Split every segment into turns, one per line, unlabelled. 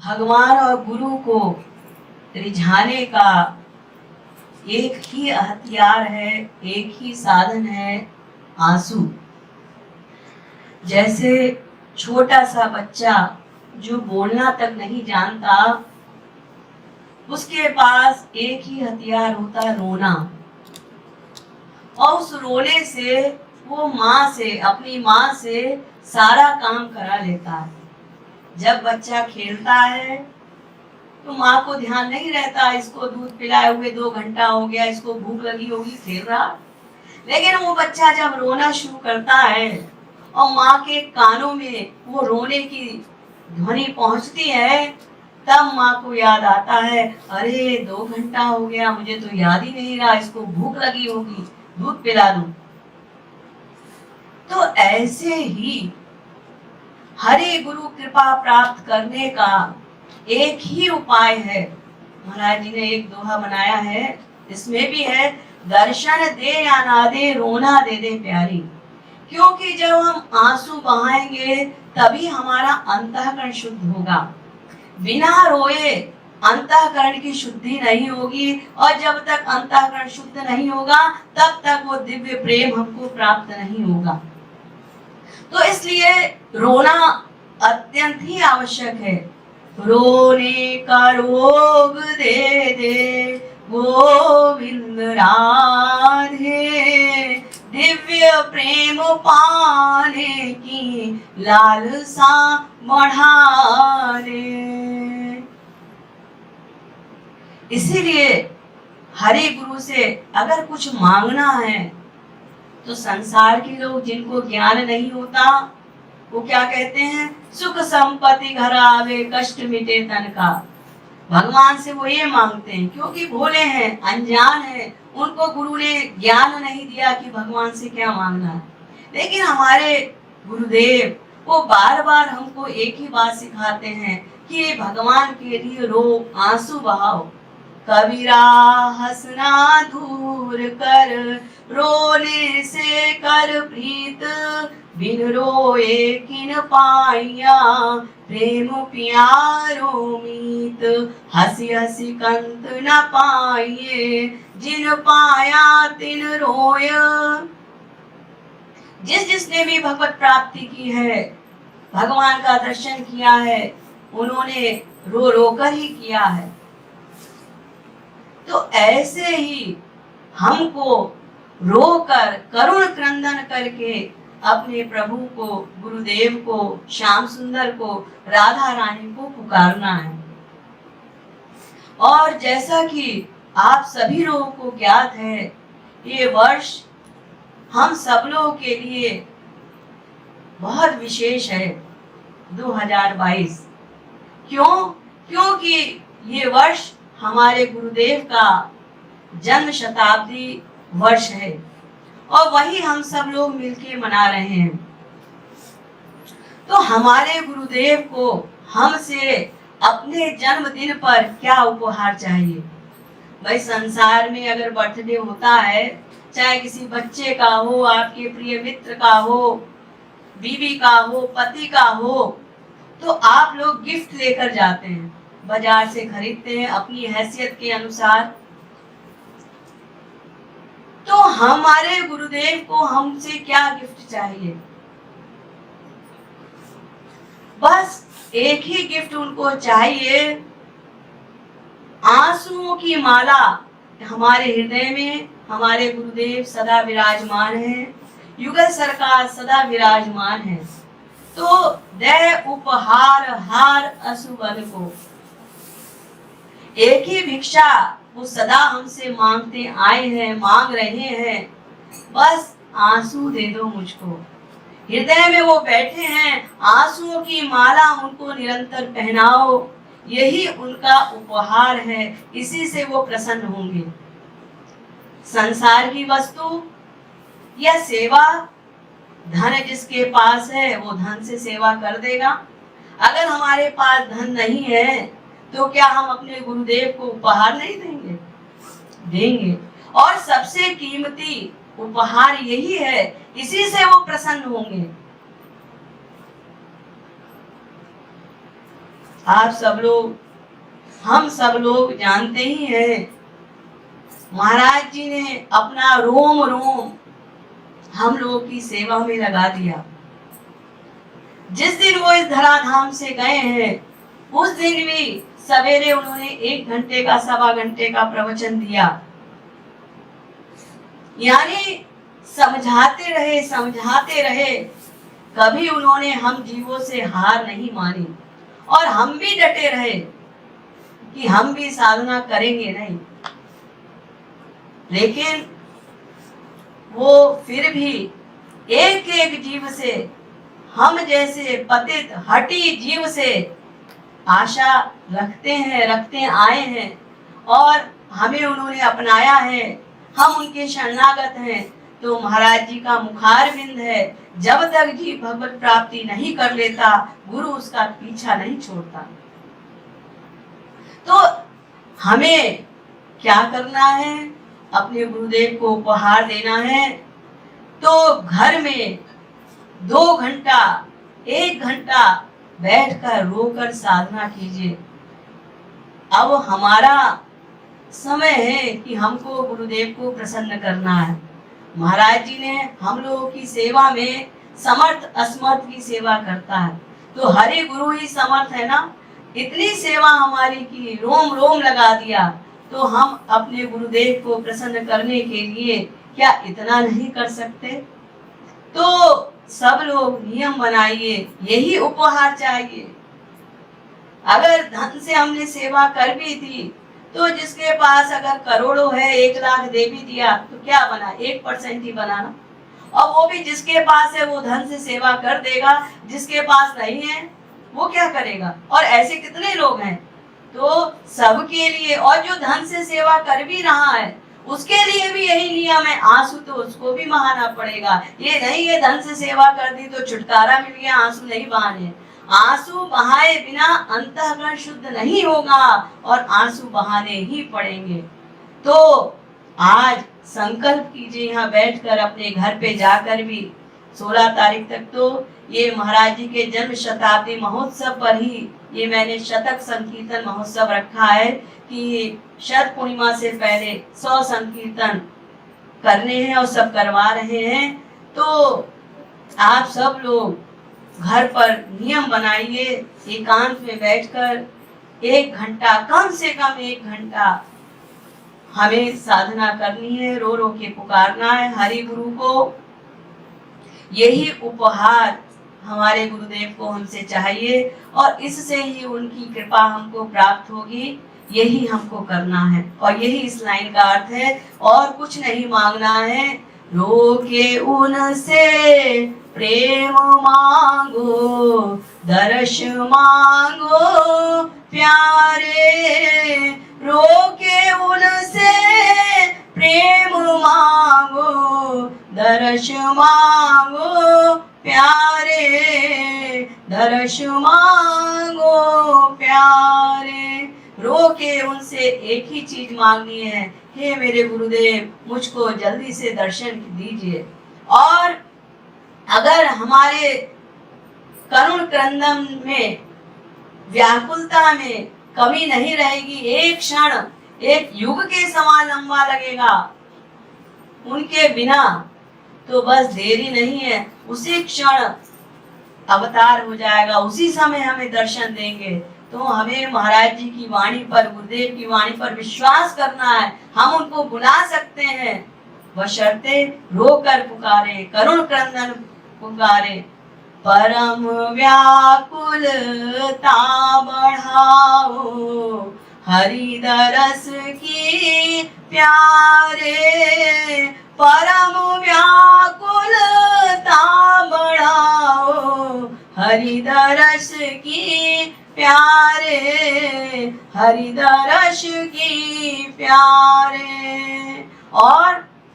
भगवान और गुरु को रिझाने का एक ही हथियार है, एक ही साधन है, आंसू। जैसे छोटा सा बच्चा जो बोलना तक नहीं जानता, उसके पास एक ही हथियार होता है, रोना। और उस रोने से वो माँ से, अपनी माँ से सारा काम करा लेता है। जब बच्चा खेलता है तो माँ को ध्यान नहीं रहता, इसको दूध पिलाए हुए 2 घंटा हो गया, इसको भूख लगी होगी, खेल रहा। लेकिन वो बच्चा जब रोना शुरू करता है और माँ के कानों में वो रोने की ध्वनि पहुंचती है, तब माँ को याद आता है, अरे 2 घंटा हो गया, मुझे तो याद ही नहीं रहा, इसको भूख लगी होगी, दूध पिला दूं। तो ऐसे ही हरे गुरु कृपा प्राप्त करने का एक ही उपाय है। महाराज जी ने एक दोहा बनाया है, इसमें भी है, दर्शन दे या ना दे, रोना दे दे प्यारी। क्योंकि जब हम आंसू बहाएंगे तभी हमारा अंतःकरण शुद्ध होगा। बिना रोए अंतःकरण की शुद्धि नहीं होगी, और जब तक अंतःकरण शुद्ध नहीं होगा तब तक वो दिव्य प्रेम हमको प्राप्त नहीं होगा। तो इसलिए रोना अत्यंत ही आवश्यक है। रोने का रोग दे दे गोविंद राधे, दिव्य प्रेम पाने की लालसा बढ़ा दे। इसीलिए हरे गुरु से अगर कुछ मांगना है तो संसार के लोग जिनको ज्ञान नहीं होता वो क्या कहते हैं, सुख संपत्ति घर आवे कष्ट मिटे तन का। भगवान से वो ये मांगते हैं क्योंकि भोले हैं, अनजान हैं, उनको गुरु ने ज्ञान नहीं दिया कि भगवान से क्या मांगना है। लेकिन हमारे गुरुदेव वो बार बार हमको एक ही बात सिखाते हैं कि भगवान के लिए रो, आंसू बहाओ। कबीरा हंसना दूर कर, रोने से कर प्रीत, बिन रोए किन पाइया, प्रेम प्यारो मीत, हंसी हंसी कंत न पाइए, जिन पाया तिन रोय। जिसने भी भगवत प्राप्ति की है, भगवान का दर्शन किया है, उन्होंने रो रो कर ही किया है। तो ऐसे ही हमको रोकर करुण क्रंदन करके अपने प्रभु को, गुरुदेव को, श्याम सुंदर को, राधा रानी को पुकारना है। और जैसा कि आप सभी लोगों को ज्ञात है, ये वर्ष हम सब लोगों के लिए बहुत विशेष है, 2022। क्यों? क्योंकि ये वर्ष हमारे गुरुदेव का जन्म शताब्दी वर्ष है और वही हम सब लोग मिलके मना रहे हैं। तो हमारे गुरुदेव को हमसे अपने जन्मदिन पर क्या उपहार चाहिए? भाई संसार में अगर बर्थडे होता है, चाहे किसी बच्चे का हो, आपके प्रिय मित्र का हो, बीवी का हो, पति का हो, तो आप लोग गिफ्ट लेकर जाते हैं, बाजार से खरीदते हैं अपनी हैसियत के अनुसार। तो हमारे गुरुदेव को हमसे क्या गिफ्ट चाहिए? बस एक ही गिफ्ट उनको चाहिए, आंसुओं की माला। हमारे हृदय में हमारे गुरुदेव सदा विराजमान हैं, युगल सरकार सदा विराजमान है। तो दे उपहार हार असुबल को, एक ही भिक्षा वो सदा हमसे मांगते आए हैं, मांग रहे हैं, बस आंसू दे दो मुझको। हृदय में वो बैठे हैं, आंसुओं की माला उनको निरंतर पहनाओ, यही उनका उपहार है, इसी से वो प्रसन्न होंगे। संसार की वस्तु या सेवा, धन जिसके पास है वो धन से सेवा कर देगा। अगर हमारे पास धन नहीं है तो क्या हम अपने गुरुदेव को उपहार नहीं देंगे? देंगे। और सबसे कीमती उपहार यही है, इसी से वो प्रसन्न होंगे। आप सब लोग, हम सब लोग जानते ही हैं, महाराज जी ने अपना रोम रोम हम लोगों की सेवा में लगा दिया। जिस दिन वो इस धराधाम से गए हैं, उस दिन भी सवेरे उन्होंने 1 घंटे का, 1.25 घंटे का प्रवचन दिया। यानी समझाते रहे। कभी उन्होंने हम जीवों से हार नहीं मानी और हम भी डटे रहे कि हम भी साधना करेंगे नहीं। लेकिन वो फिर भी एक एक जीव से, हम जैसे पतित हठी जीव से आशा रखते आए हैं और हमें उन्होंने अपनाया है। हम उनके शरणागत हैं। तो महाराज जी का मुखार बिंद है, जब तक जीव भगवत प्राप्ति नहीं कर लेता, गुरु उसका पीछा नहीं छोड़ता। तो हमें क्या करना है? अपने गुरुदेव को उपहार देना है। तो घर में 2 घंटा, 1 घंटा बैठकर रोकर साधना कीजिए। अब हमारा समय है कि हमको गुरुदेव को प्रसन्न करना है। महाराज जी ने हम लोगों की सेवा में समर्थ असमर्थ की सेवा करता है, तो हरि गुरु ही समर्थ है ना। इतनी सेवा हमारी की, रोम रोम लगा दिया, तो हम अपने गुरुदेव को प्रसन्न करने के लिए क्या इतना नहीं कर सकते? तो सब लोग नियम बनाइए, यही उपहार चाहिए। अगर धन से हमने सेवा कर भी दी, तो जिसके पास अगर करोड़ों है, 1 लाख दे भी दिया, तो क्या बना? 1% ही बना ना। और वो भी जिसके पास है वो धन से सेवा कर देगा, जिसके पास नहीं है वो क्या करेगा? और ऐसे कितने लोग हैं। तो सबके लिए, और जो धन से सेवा कर भी रहा है उसके लिए भी यही नियम है, आंसू तो उसको भी बहाना पड़ेगा। ये नहीं है धन से सेवा कर दी तो छुटकारा मिल गया, आंसू नहीं बहाने। आंसू बहाए बिना अंतःकरण शुद्ध नहीं होगा और आंसू बहाने ही पड़ेंगे। तो आज संकल्प कीजिए, यहाँ बैठकर अपने घर पे जाकर भी 16 तारीख तक तो ये महाराज जी के जन्म शताब्दी महोत्सव पर ही ये मैंने शतक संकीर्तन महोत्सव रखा है कि शत पूर्णिमा से पहले 100 संकीर्तन करने हैं और सब करवा रहे हैं। तो आप सब लोग घर पर नियम बनाइए, एकांत में बैठकर 1 घंटा, कम से कम 1 घंटा हमें साधना करनी है, रो रो के पुकारना है हरि गुरु को। यही उपहार हमारे गुरुदेव को हमसे चाहिए और इससे ही उनकी कृपा हमको प्राप्त होगी। यही हमको करना है और यही इस लाइन का अर्थ है, और कुछ नहीं मांगना है। रोके उनसे प्रेम मांगो, दर्श मांगो प्यारे, रोके उनसे प्रेम मांगो, दर्श मांगो प्यारे, दर्श मांगो प्यारे। रो के उनसे एक ही चीज मांगनी है, हे मेरे गुरुदेव मुझको जल्दी से दर्शन दीजिए। और अगर हमारे करुण क्रंदन में, व्याकुलता में कमी नहीं रहेगी, एक क्षण एक युग के समान लंबा लगेगा उनके बिना, तो बस देरी नहीं है, उसी क्षण अवतार हो जाएगा, उसी समय हमें दर्शन देंगे। तो हमें महाराज जी की वाणी पर, गुरुदेव की वाणी पर विश्वास करना है। हम उनको बुला सकते हैं, बशर्ते रोकर पुकारे, करुण क्रंदन पुकारे। परम व्याकुलता बढ़ाओ, हरि दरस की प्यारे, परम व्याकुलता बढ़ाओ, हरि दरस की प्यारे, हरि दरस की प्यारे। और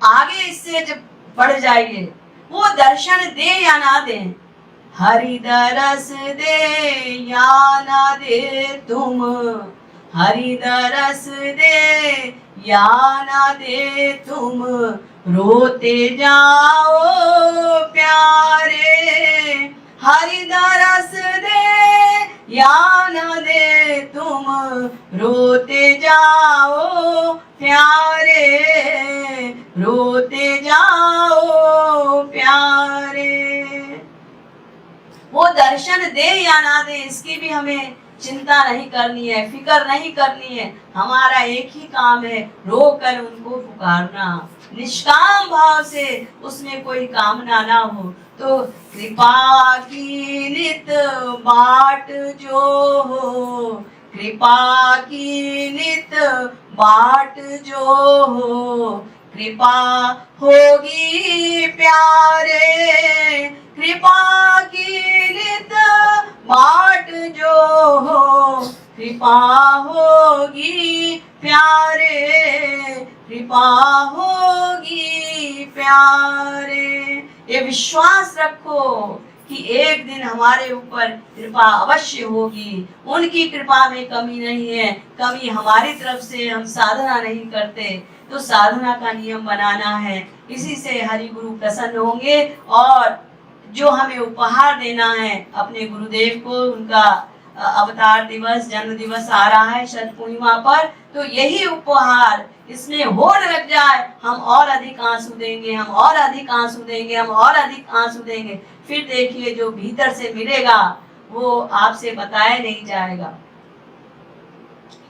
आगे इससे जब बढ़ जाइए, वो दर्शन दे या ना दे, हरि दरस दे या ना दे तुम, हरि दरस दे या ना दे तुम, रोते जाओ प्यारे, हरि दरस दे या ना दे तुम रोते जाओ प्यारे, रोते जाओ प्यारे। वो दर्शन दे या ना दे इसकी भी हमें चिंता नहीं करनी है, फिक्र नहीं करनी है। हमारा एक ही काम है, रो कर उनको पुकारना, निष्काम भाव से, उसमें कोई कामना ना हो। तो कृपा की नित बाट जो हो, कृपा की नित बाट जो हो, कृपा होगी प्यारे, कृपा की नित बाट जो हो, कृपा होगी प्यारे, कृपा होगी प्यारे। ये विश्वास रखो कि एक दिन हमारे ऊपर कृपा अवश्य होगी। उनकी कृपा में कमी नहीं है, कमी हमारी तरफ से, हम साधना नहीं करते। तो साधना का नियम बनाना है, इसी से हरि गुरु प्रसन्न होंगे। और जो हमें उपहार देना है अपने गुरुदेव को, उनका अवतार दिवस, जन्म दिवस आ रहा है शरद पूर्णिमा पर, तो यही उपहार, इसमें होड़ लग जाए, हम और अधिक आंसू देंगे, हम और अधिक आंसू देंगे, हम और अधिक आंसू देंगे। फिर देखिए जो भीतर से मिलेगा वो आपसे बताया नहीं जाएगा।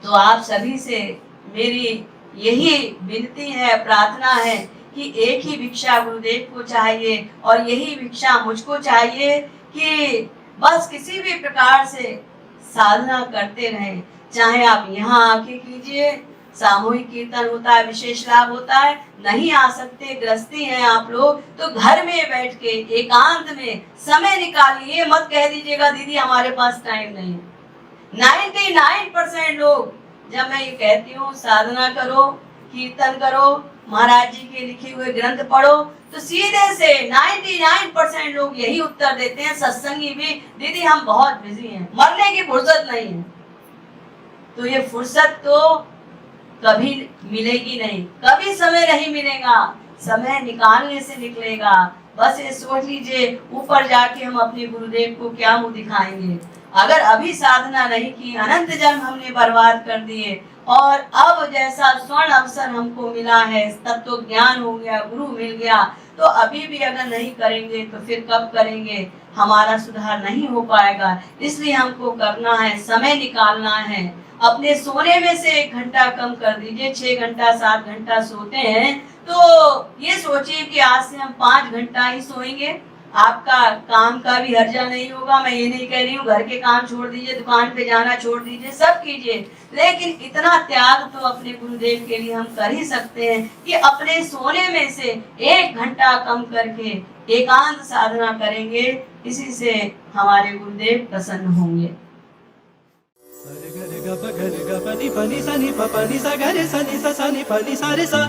तो आप सभी से मेरी यही विनती है, प्रार्थना है कि एक ही भिक्षा गुरुदेव को चाहिए और यही भिक्षा मुझको चाहिए कि बस किसी भी प्रकार से साधना करते रहें। चाहे आप यहाँ आके कीजिए, सामूहिक कीर्तन होता है, विशेष लाभ होता है, नहीं आ सकते, गृहस्थी हैं आप लोग, तो घर में बैठ के एकांत में समय निकालिए। मत कह दीजिएगा दीदी हमारे पास टाइम नहीं है। 99% लोग, जब मैं ये कहती हूँ साधना करो, कीर्तन करो, महाराज जी के लिखे हुए ग्रंथ पढ़ो, तो सीधे से 99% लोग यही उत्तर देते हैं, सत्संगी भी, दीदी हम बहुत बिजी हैं, मरने की फुर्सत नहीं है। तो ये फुर्सत तो कभी मिलेगी नहीं, कभी समय नहीं मिलेगा, समय निकालने से निकलेगा। बस ये सोच लीजिए ऊपर जाके हम अपने गुरुदेव को क्या मुंह दिखाएंगे। अगर अभी साधना नहीं की, अनंत जन्म हमने बर्बाद कर दिए, और अब जैसा स्वर्ण अवसर हमको मिला है, तब तो ज्ञान हो गया, गुरु मिल गया, तो अभी भी अगर नहीं करेंगे तो फिर कब करेंगे? हमारा सुधार नहीं हो पाएगा। इसलिए हमको करना है, समय निकालना है। अपने सोने में से 1 घंटा कम कर दीजिए। 6 घंटा 7 घंटा सोते हैं, तो ये सोचिए कि आज से हम 5 घंटा ही सोएंगे। आपका काम का भी हर्जा नहीं होगा। मैं ये नहीं कह रही हूँ घर के काम छोड़ दीजिए, दुकान पे जाना छोड़ दीजिए, सब कीजिए, लेकिन इतना त्याग तो अपने गुरुदेव के लिए हम कर ही सकते हैं कि अपने सोने में से 1 घंटा कम करके एकांत साधना करेंगे। इसी से हमारे गुरुदेव प्रसन्न होंगे।
ग ग प ग ग प नि प नि सा नि प प नि सा ग रे सा नि सा सा नि प नि सा रे सा।